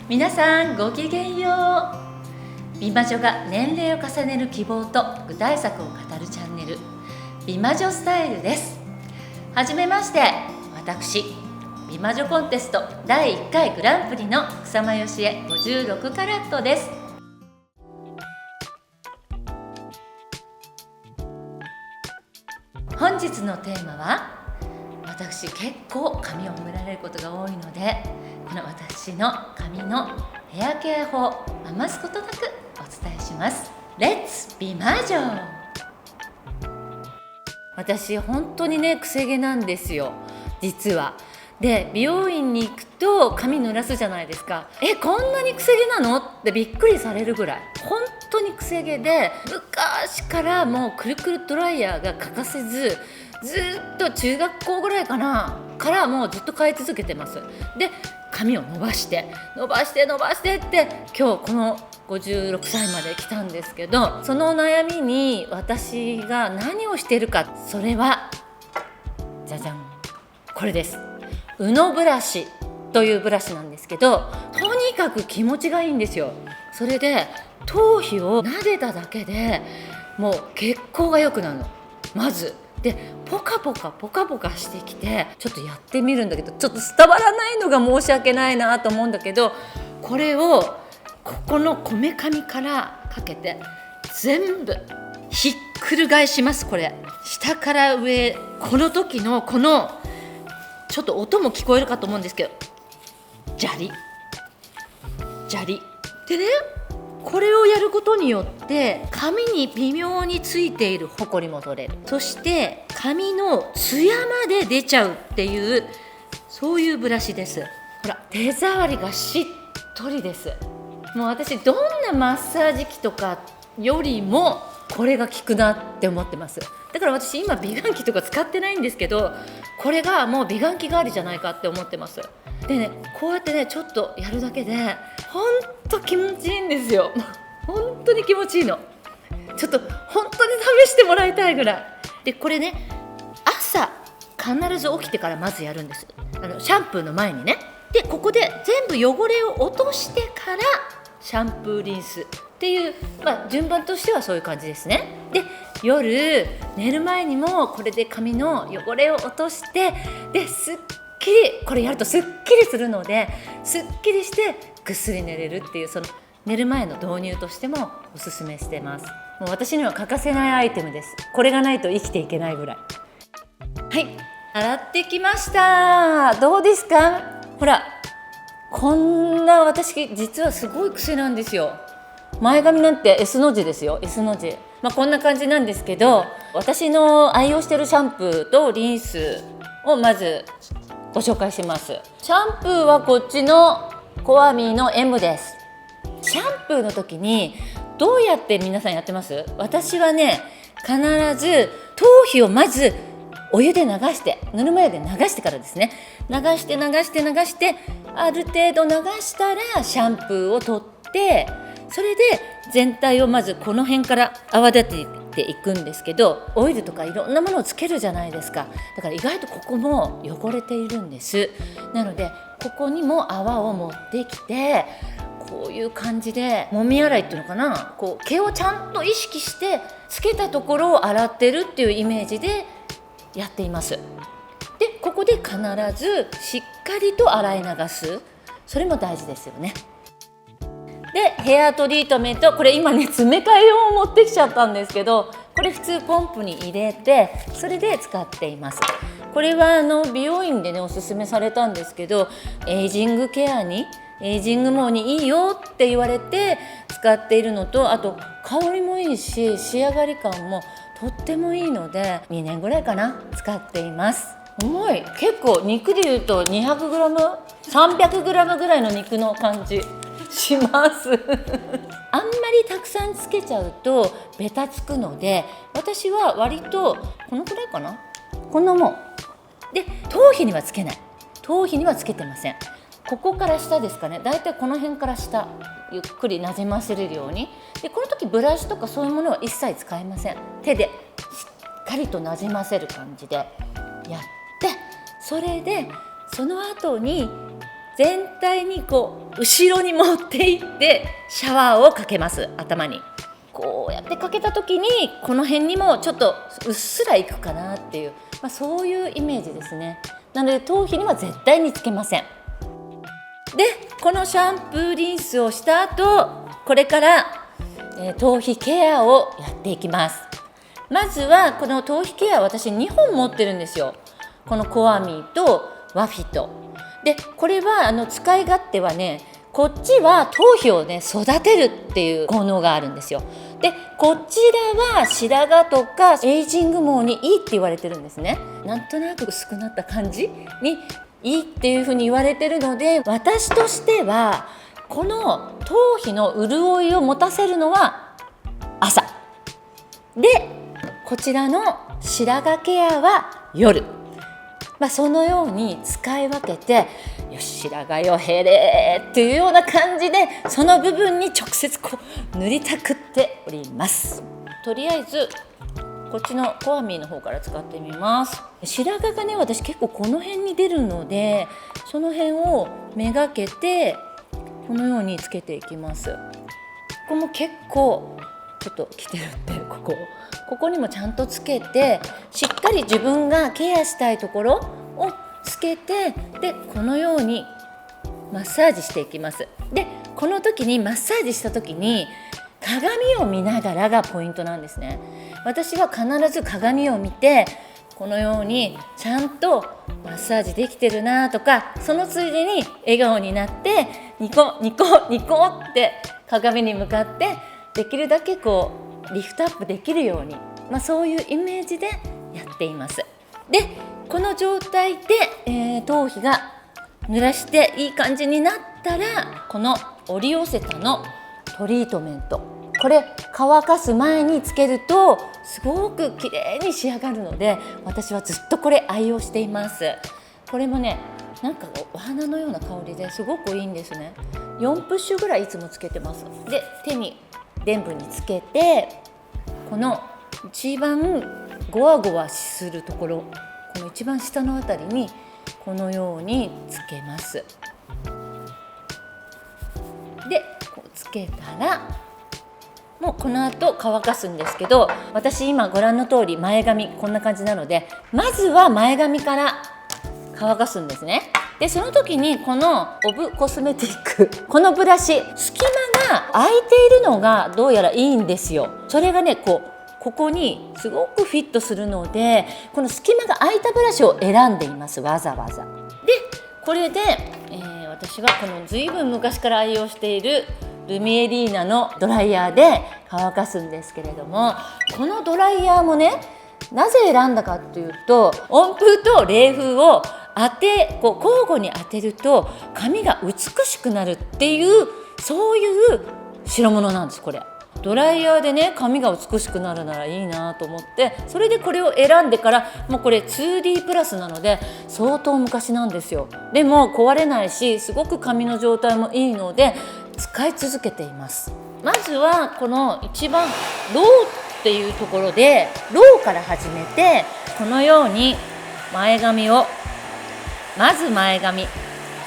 皆さんごきげんよう。美魔女が年齢を重ねる希望と具体策を語るチャンネル、美魔女スタイルです。はじめまして、私美魔女コンテスト第1回グランプリの草間芳恵56カラットです。本日のテーマは、私結構髪を褒められることが多いので、この私の髪のヘアケア法、余すことなくお伝えします。レッツ美魔女。私本当にね、癖毛なんですよ、実は。で、美容院に行くと髪濡らすじゃないですか。こんなに癖毛なのってびっくりされるぐらい本当に癖毛で、昔からもうくるくるドライヤーが欠かせず、ずっと中学校ぐらいからもうずっと変え続けてます。で、髪を伸ばしてって今日この56歳まで来たんですけど、その悩みに私が何をしているか、それはじゃじゃん、これです。ウノブラシというブラシなんですけど、とにかく気持ちがいいんですよ。それで頭皮を撫でただけでもう血行が良くなるの、まず。で、ポカポカしてきて、ちょっとやってみるんだけど、ちょっと伝わらないのが申し訳ないなと思うんだけど、これをここのこめかみからかけて全部ひっくり返します。これ下から上、この時のこのちょっと音も聞こえるかと思うんですけど、ジャリジャリでね、これをやることによって髪に微妙についているホコリも取れる。そして髪のツヤまで出ちゃうっていう、そういうブラシです。ほら、手触りがしっとりです。もう私どんなマッサージ機とかよりもこれが効くなって思ってます。だから私今美顔器とか使ってないんですけど、これがもう美顔器代わりじゃないかって思ってます。でね、こうやってね、ちょっとやるだけでほんと気持ちいいんですよ。本当に気持ちいいの。ちょっと本当に試してもらいたいぐらいで、これね、朝必ず起きてからまずやるんです。シャンプーの前にね。で、ここで全部汚れを落としてからシャンプーリンスっていう、順番としてはそういう感じですね。で、夜寝る前にもこれで髪の汚れを落として、ですっきり、これやるとすっきりするので、すっきりしてぐっすり寝れるっていう、その寝る前の導入としてもおすすめしてます。もう私には欠かせないアイテムです。これがないと生きていけないぐらい。はい、洗ってきました。どうですか？ほら、こんな、私実はすごい癖なんですよ。前髪なんて S の字ですよ、S の字。こんな感じなんですけど、私の愛用しているシャンプーとリンスをまずご紹介します。シャンプーはこっちのコアミーの M です。シャンプーの時にどうやって皆さんやってます？私はね、必ず頭皮をまずお湯で流して、ぬるま湯で流してからですね。流してある程度流したらシャンプーを取って、それで全体をまずこの辺から泡立てていくんですけど、オイルとかいろんなものをつけるじゃないですか。だから意外とここも汚れているんです。なのでここにも泡を持ってきて、こういう感じでもみ洗いっていうのかな、こう毛をちゃんと意識してつけたところを洗ってるっていうイメージでやっています。で、ここで必ずしっかりと洗い流す、それも大事ですよね。で、ヘアトリートメント、これ今ね、詰め替え用を持ってきちゃったんですけど、これ普通ポンプに入れて、それで使っています。これは美容院でね、おすすめされたんですけど、エイジングケアに、エイジング毛にいいよって言われて使っているのと、あと香りもいいし、仕上がり感もとってもいいので、2年ぐらいかな、使っています。重い、結構肉でいうと 200g、300g ぐらいの肉の感じしますあんまりたくさんつけちゃうとベタつくので、私は割とこのくらいかな、こんなもんで、頭皮にはつけない、頭皮にはつけてません。ここから下ですかね、だいたいこの辺から下、ゆっくりなじませれるように。で、この時ブラシとかそういうものは一切使いません。手でしっかりとなじませる感じでやって、それでその後に全体にこう後ろに持っていってシャワーをかけます。頭にこうやってかけた時にこの辺にもちょっとうっすらいくかなっていう、そういうイメージですね。なので頭皮には絶対につけません。でこのシャンプーリンスをした後、これから、頭皮ケアをやっていきます。まずはこの頭皮ケア、私2本持ってるんですよ。このコアミーとワフィトで、これは使い勝手はね、こっちは頭皮をね育てるっていう効能があるんですよ。でこちらは白髪とかエイジング毛にいいって言われてるんですね。なんとなく薄くなった感じにいいっていうふうに言われてるので、私としてはこの頭皮の潤いを持たせるのは朝で、こちらの白髪ケアは夜、そのように使い分けて、よし白髪よ減れっていうような感じで、その部分に直接こう塗りたくっております。とりあえずこっちのコアミーの方から使ってみます。白髪がね、私結構この辺に出るので、その辺をめがけてこのようにつけていきます。ここも結構ちょっときてるんで、ここにもちゃんとつけて、しっかり自分がケアしたいところをつけて、でこのようにマッサージしていきます。でこの時にマッサージした時に鏡を見ながらがポイントなんですね。私は必ず鏡を見て、このようにちゃんとマッサージできてるなとか、そのついでに笑顔になってニコニコニコって鏡に向かってできるだけこうリフトアップできるように、そういうイメージでやっています。でこの状態で、頭皮が濡らしていい感じになったら、このオリオセタのトリートメント、これ乾かす前につけるとすごく綺麗に仕上がるので、私はずっとこれ愛用しています。これもね、なんかお花のような香りですごくいいんですね。4プッシュぐらいいつもつけてます。で手に臀部につけて、この一番ゴワゴワするところ、この一番下のあたりにこのようにつけます。でこうつけたら、もうこの後乾かすんですけど、私今ご覧の通り前髪こんな感じなので、まずは前髪から乾かすんですね。でその時にこのオブコスメティック、このブラシ、隙間が空いているのがどうやらいいんですよ。それがね、ここにすごくフィットするので、この隙間が空いたブラシを選んでいます、わざわざ。でこれで、私はこのずいぶん昔から愛用しているルミエリーナのドライヤーで乾かすんですけれども、このドライヤーもね、なぜ選んだかっていうと、温風と冷風を交互に当てると髪が美しくなるっていう、そういう代物なんです。これドライヤーでね、髪が美しくなるならいいなと思って、それでこれを選んでから、もうこれ 2D プラスなので相当昔なんですよ。でも壊れないし、すごく髪の状態もいいので使い続けています。まずはこの一番ローっていうところで、ローから始めて、このように前髪を、まず前髪、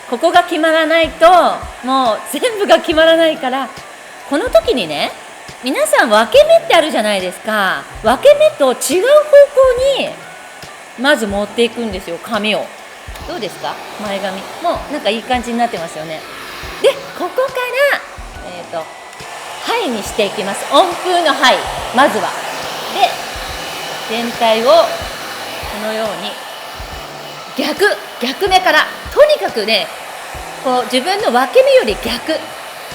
ここが決まらないともう全部が決まらないから、この時にね、皆さん分け目ってあるじゃないですか。分け目と違う方向にまず持っていくんですよ、髪を。どうですか、前髪もうなんかいい感じになってますよね。でここからハイにしていきます。温風のハイ、まずは。で全体をこのように逆目から、とにかくね、こう自分の分け目より逆。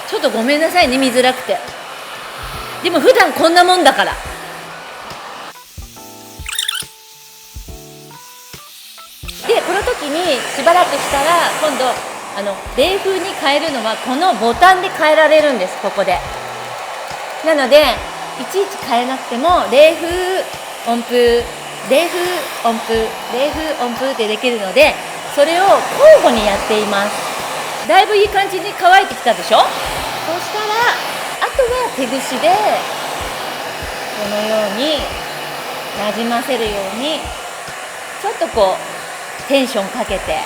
ちょっとごめんなさいね、見づらくて。でも普段こんなもんだから。でこの時にしばらくしたら、今度冷風に変えるのはこのボタンで変えられるんです、ここで。なのでいちいち変えなくても、冷風温風、冷風温風、冷風温風ってできるので、それを交互にやっています。だいぶいい感じに乾いてきたでしょ。そしたらあとは手ぐしでこのようになじませるように、ちょっとこうテンションかけて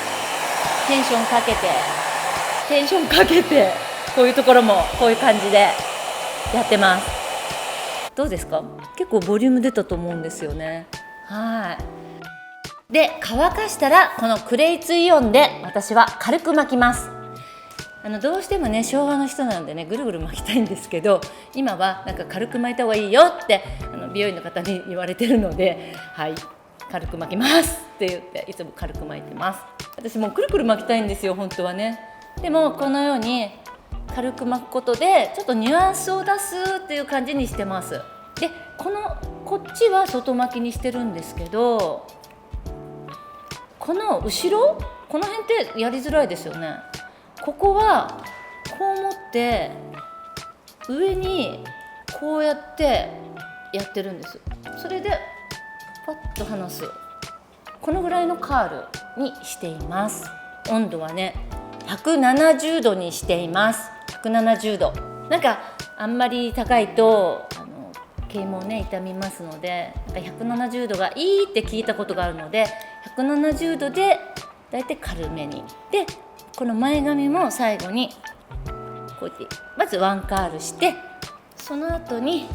テンションかけてこういうところもこういう感じでやってます。どうですか？結構ボリューム出たと思うんですよね。はい。で、乾かしたらこのクレイツイオンで私は軽く巻きます。どうしてもね、昭和の人なんでね、ぐるぐる巻きたいんですけど、今はなんか軽く巻いた方がいいよって美容院の方に言われてるので、はい、軽く巻きますって言っていつも軽く巻いてます。私もうくるくる巻きたいんですよ、本当はね。でもこのように軽く巻くことでちょっとニュアンスを出すっていう感じにしてます。で、こっちは外巻きにしてるんですけど、この後ろ、この辺ってやりづらいですよね。ここはこう持って上にこうやってやってるんです。それでパッと離す、このぐらいのカールにしています。温度はね170度にしています。170度、なんかあんまり高いと毛もね傷みますので、なんか170度がいいって聞いたことがあるので、170度でだいたい軽めに。でこの前髪も最後にこうやってまずワンカールして、その後に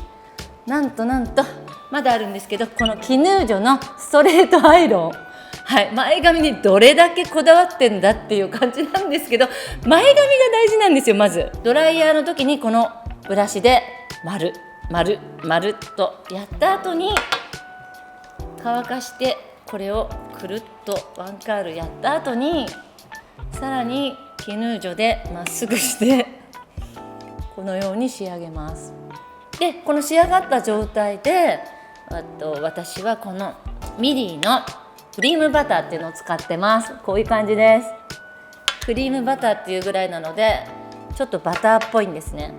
なんとまだあるんですけど、このキヌージョのストレートアイロン、はい、前髪にどれだけこだわってんだっていう感じなんですけど、前髪が大事なんですよ。まずドライヤーの時にこのブラシで丸っとやった後に乾かして、これをくるっとワンカールやった後にさらにキヌージョでまっすぐしてこのように仕上げます。でこの仕上がった状態で私はこのミリーのクリームバターっていうのを使ってます。こういう感じです。クリームバターっていうぐらいなのでちょっとバターっぽいんですね。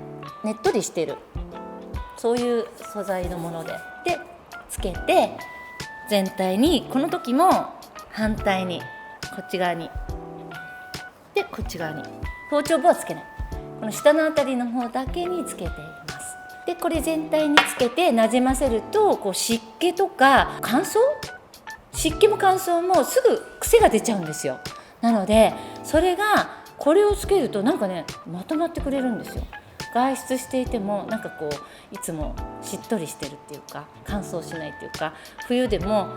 ねっとりしてる、そういう素材のものでつけて、全体にこの時も反対にこっち側にでこっち側に頭頂部はつけない、この下のあたりの方だけにつけています。でこれ全体につけてなじませると、こう湿気とか乾燥、湿気も乾燥もすぐ癖が出ちゃうんですよ。なのでそれがこれをつけるとなんかねまとまってくれるんですよ。外出していてもなんかこういつもしっとりしてるっていうか、乾燥しないっていうか、冬でも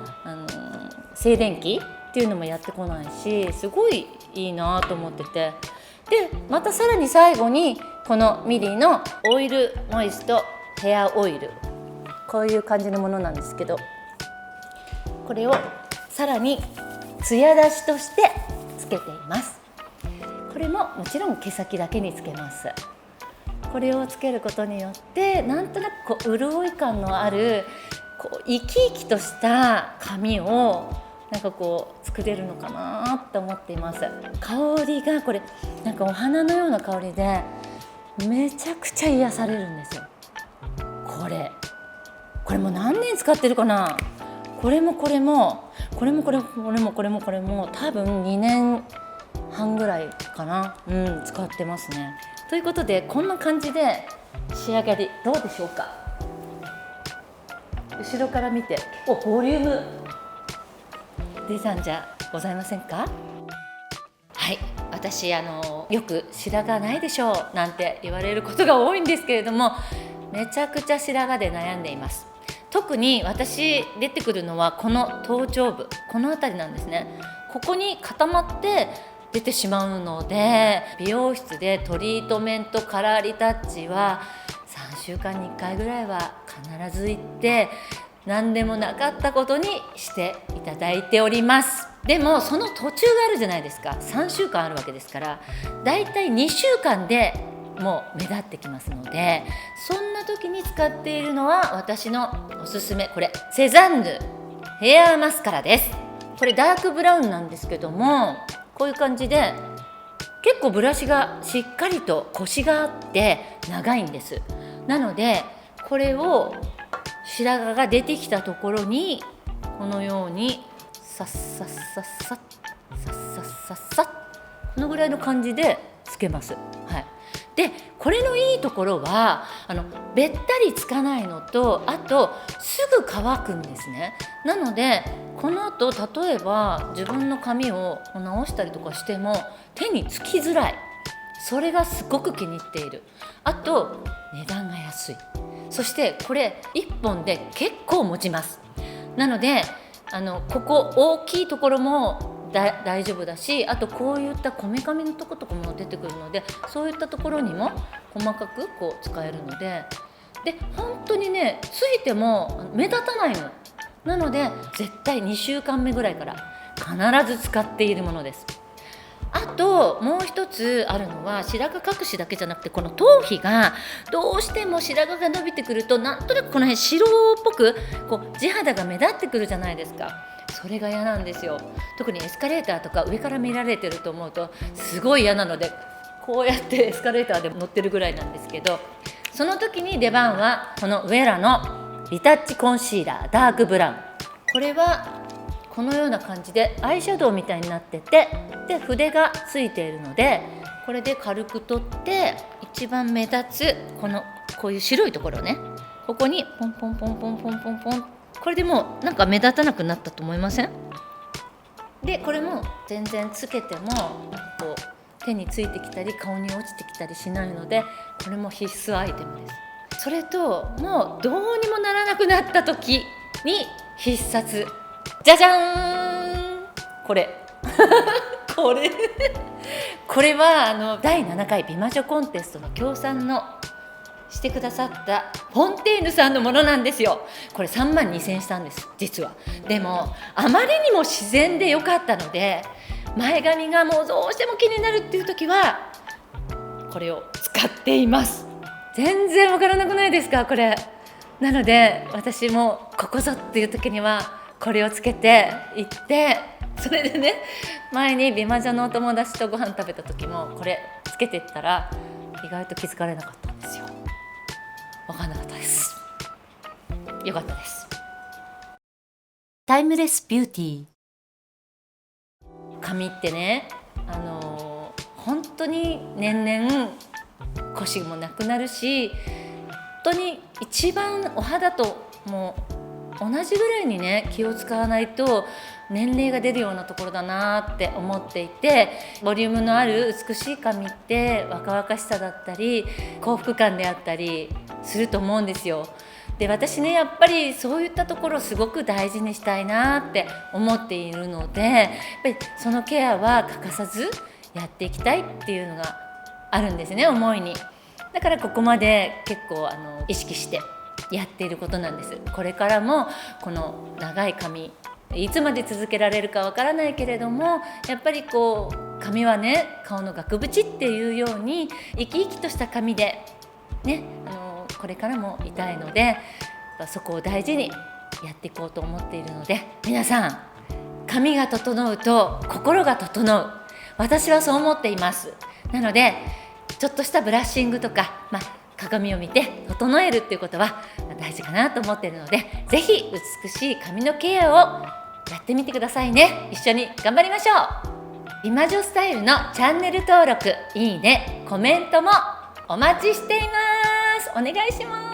静電気っていうのもやってこないし、すごいいいなと思ってて、でまたさらに最後にこのミリのオイルモイストヘアオイル、こういう感じのものなんですけど、これをさらにツヤ出しとしてつけています。これももちろん毛先だけにつけます。これをつけることによってなんとなくこう潤い感のあるこう生き生きとした髪をなんかこう作れるのかなって思っています。香りがこれなんかお花のような香りでめちゃくちゃ癒されるんですよ。これも何年使ってるかな。これも多分2年半ぐらいかな、使ってますね。ということでこんな感じで仕上がりどうでしょうか。後ろから見てボリューム出たんじゃございませんか。はい、私よく白髪ないでしょうなんて言われることが多いんですけれども、めちゃくちゃ白髪で悩んでいます。特に私出てくるのはこの頭頂部、この辺りなんですね。ここに固まって出てしまうので、美容室でトリートメントカラーリタッチは3週間に1回ぐらいは必ず行って、何でもなかったことにしていただいております。でもその途中があるじゃないですか。3週間あるわけですから、だいたい2週間でもう目立ってきますので、そんな時に使っているのは私のおすすめ、これセザンヌヘアマスカラです。これダークブラウンなんですけども、こういう感じで結構ブラシがしっかりとコシがあって長いんです。なのでこれを白髪が出てきたところにこのようにさっさっさっさっさっさっさっさっ、このぐらいの感じでつけます。はい。でこれのいいところはべったりつかないのと、あとすぐ乾くんですね。なのでこの後例えば自分の髪を直したりとかしても手につきづらい、それがすごく気に入っている。あと値段が安い。そしてこれ1本で結構持ちます。なのでここ大きいところも大丈夫だし、あとこういったこめかみのとことかも出てくるので、そういったところにも細かくこう使えるので、本当にね、ついても目立たないの。なので絶対2週間目ぐらいから必ず使っているものです。あともう一つあるのは、白髪隠しだけじゃなくて、この頭皮がどうしても白髪が伸びてくると、なんとなくこの辺白っぽくこう地肌が目立ってくるじゃないですか。それが嫌なんですよ。特にエスカレーターとか上から見られてると思うとすごい嫌なので、こうやってエスカレーターで乗ってるぐらいなんですけど、その時に出番はこのウェラのリタッチコンシーラーダークブラウン。これはこのような感じでアイシャドウみたいになってて、で筆がついているので、これで軽く取って一番目立つこういう白いところね、ここにポンポンポンポンポンポンポン、これでもうなんか目立たなくなったと思いません？でこれも全然つけてもこう手についてきたり顔に落ちてきたりしないので、これも必須アイテムです。それともうどうにもならなくなった時に必殺、じゃじゃーん、これこれは第7回美魔女コンテストの協賛のしてくださったフォンテーヌさんのものなんですよ。これ3万2000円したんです実は。でもあまりにも自然で良かったので、前髪がもうどうしても気になるっていう時はこれを使っています。全然わからなくないですかこれ。なので私もここぞっていう時にはこれをつけて行って、それでね、前に美魔女のお友達とご飯食べた時もこれつけていったら意外と気づかれなかったんですよ。分かんなかったです。よかったです。タイムレスビューティー。髪ってね、本当に年々腰もなくなるし、本当に一番お肌ともう同じぐらいにね気を使わないと年齢が出るようなところだなって思っていて、ボリュームのある美しい髪って若々しさだったり幸福感であったりすると思うんですよ。で私ね、やっぱりそういったところをすごく大事にしたいなって思っているので、やっぱりそのケアは欠かさずやっていきたいっていうのがあるんですね、思いに。だからここまで結構意識してやっていることなんです。これからもこの長い髪いつまで続けられるかわからないけれども、やっぱりこう髪はね、顔の額縁っていうように生き生きとした髪でね、これからもいたいので、そこを大事にやっていこうと思っているので、皆さん髪が整うと心が整う、私はそう思っています。なのでちょっとしたブラッシングとか、鏡を見て整えるっていうことは大事かなと思っているので、ぜひ美しい髪のケアをやってみてくださいね。一緒に頑張りましょう。美魔女スタイルのチャンネル登録、いいね、コメントもお待ちしています。お願いします。